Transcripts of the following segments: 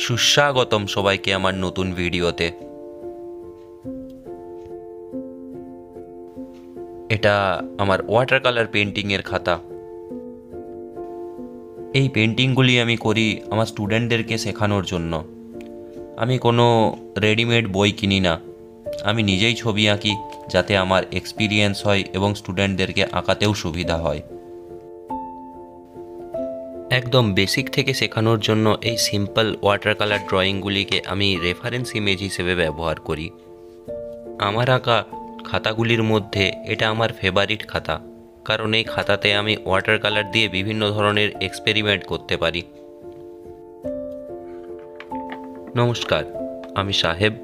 সুস্বাগতম সবাইকে আমার নতুন ভিডিওতে। এটা আমার ওয়াটার কালার পেন্টিংয়ের খাতা। এই পেন্টিংগুলি আমি করি আমার স্টুডেন্টদেরকে শেখানোর জন্য। আমি কোনো রেডিমেড বই কিনি না, আমি নিজেই ছবি আঁকি যাতে আমার এক্সপিরিয়েন্স হয় এবং স্টুডেন্টদেরকে আঁকাতেও সুবিধা হয়। একদম বেসিক থেকে শেখানোর জন্য এই সিম্পল ওয়াটার কালার ড্রয়িংগুলিকে আমি রেফারেন্স ইমেজ হিসেবে ব্যবহার করি। আমার আঁকা খাতাগুলির মধ্যে এটা আমার ফেভারিট খাতা, কারণ এই খাতাতে আমি ওয়াটার কালার দিয়ে বিভিন্ন ধরনের এক্সপেরিমেন্ট করতে পারি। নমস্কার, আমি সাহেব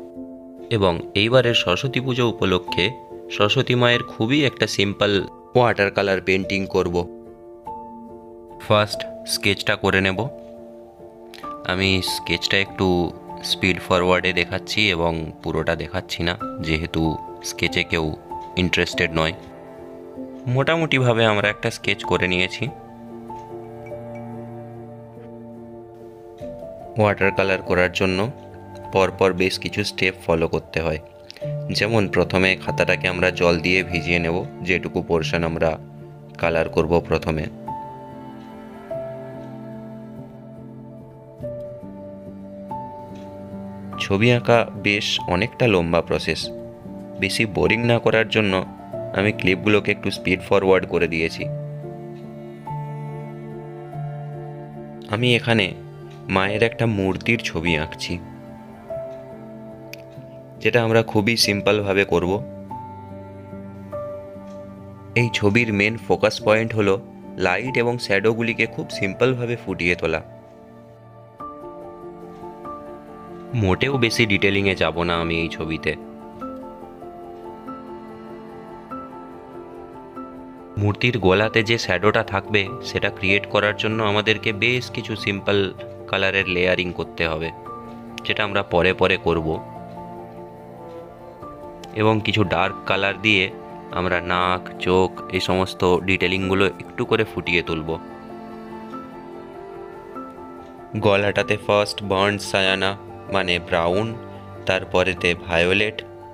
এবং এইবারের সরস্বতী পুজো উপলক্ষে সরস্বতী মায়ের খুবই একটা সিম্পল ওয়াটার কালার পেন্টিং করব। ফার্স্ট স্কেচটা করে নেব। আমি স্কেচটা একটু স্পিড ফরওয়ার্ডে দেখাচ্ছি এবং পুরোটা দেখাচ্ছি না, যেহেতু স্কেচে কেউ ইন্টারেস্টেড নয়। মোটামুটিভাবে আমরা একটা স্কেচ করে নিয়েছি। ওয়াটার কালার করার জন্য পরপর বেশ কিছু স্টেপ ফলো করতে হয়। যেমন প্রথমে খাতাটাকে আমরা জল দিয়ে ভিজিয়ে নেব, যেটুকু পোর্শন আমরা কালার করব প্রথমে। ছবি আঁকা বেশ অনেকটা লম্বা প্রসেস। বেশি বোরিং না করার জন্য আমি ক্লিপগুলোকে একটু স্পিড ফরওয়ার্ড করে দিয়েছি। আমি এখানে মায়ের একটা মূর্তির ছবি আঁকছি, যেটা আমরা খুবই সিম্পলভাবে করব। এই ছবির মেন ফোকাস পয়েন্ট হলো লাইট এবং শ্যাডোগুলিকে খুব সিম্পলভাবে ফুটিয়ে তোলা। মোটেও বেশি ডিটেলিংয়ে যাব না আমি এই ছবিতে। মূর্তির গলাতে যে শ্যাডোটা থাকবে সেটা ক্রিয়েট করার জন্য আমাদেরকে বেশ কিছু সিম্পল কালারের লেয়ারিং করতে হবে, যেটা আমরা পরে পরে করব। এবং কিছু ডার্ক কালার দিয়ে আমরা নাক, চোখ এই সমস্ত ডিটেলিংগুলো একটু করে ফুটিয়ে তুলব। গলাটাতে ফার্স্ট বার্ন সায়ানা মানে ব্রাউন, তারপরেতে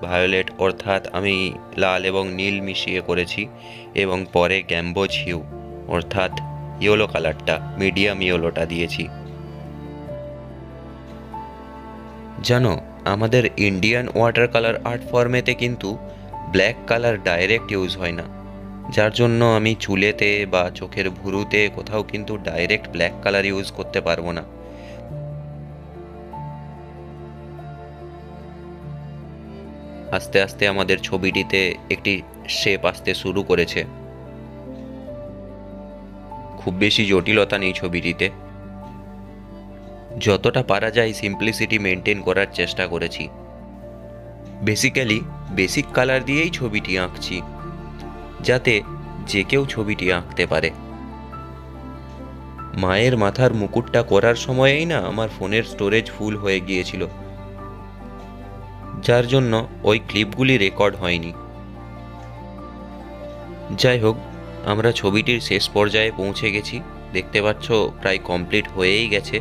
ভায়োলেট অর্থাৎ আমি লাল এবং নীল মিশিয়ে করেছি, এবং পরে গ্যাম্বোজ হিউ অর্থাৎ ইয়েলো কালারটা, মিডিয়াম ইয়েলোটা দিয়েছি। জানো, আমাদের ইন্ডিয়ান ওয়াটার কালার আর্ট ফর্মেতে কিন্তু ব্ল্যাক কালার ডাইরেক্ট ইউজ হয় না, যার জন্য আমি চুলেতে বা চোখের ভুরুতে কোথাও কিন্তু ডাইরেক্ট ব্ল্যাক কালার ইউজ করতে পারবো না। আস্তে আস্তে আমাদের ছবিটিতে একটি শেপ আসতে শুরু করেছে। খুব বেশি জটিলতা নেই ছবিটিতে। যতটা পারা যায় সিম্পলিসিটি মেনটেন করার চেষ্টা করেছি। বেসিক্যালি বেসিক কালার দিয়েই ছবিটি আঁকছি, যাতে যে কেউ ছবিটি আঁকতে পারে। মায়ের মাথার মুকুটটা করার সময়েই না আমার ফোনের স্টোরেজ ফুল হয়ে গিয়েছিল, যার জন্য ওই ক্লিপগুলি রেকর্ড হয়নি। যাই হোক, আমরা ছবিটির শেষ পর্যায়ে পৌঁছে গেছি। দেখতে পাচ্ছ প্রায় কমপ্লিট হয়েই গেছে।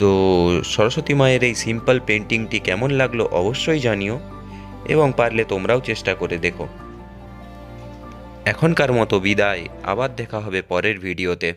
তো সরস্বতী মায়ের এই সিম্পল পেন্টিংটি কেমন লাগলো অবশ্যই জানিও, এবং পারলে তোমরাও চেষ্টা করে দেখো। এখনকার মতো বিদায়, আবার দেখা হবে পরের ভিডিওতে।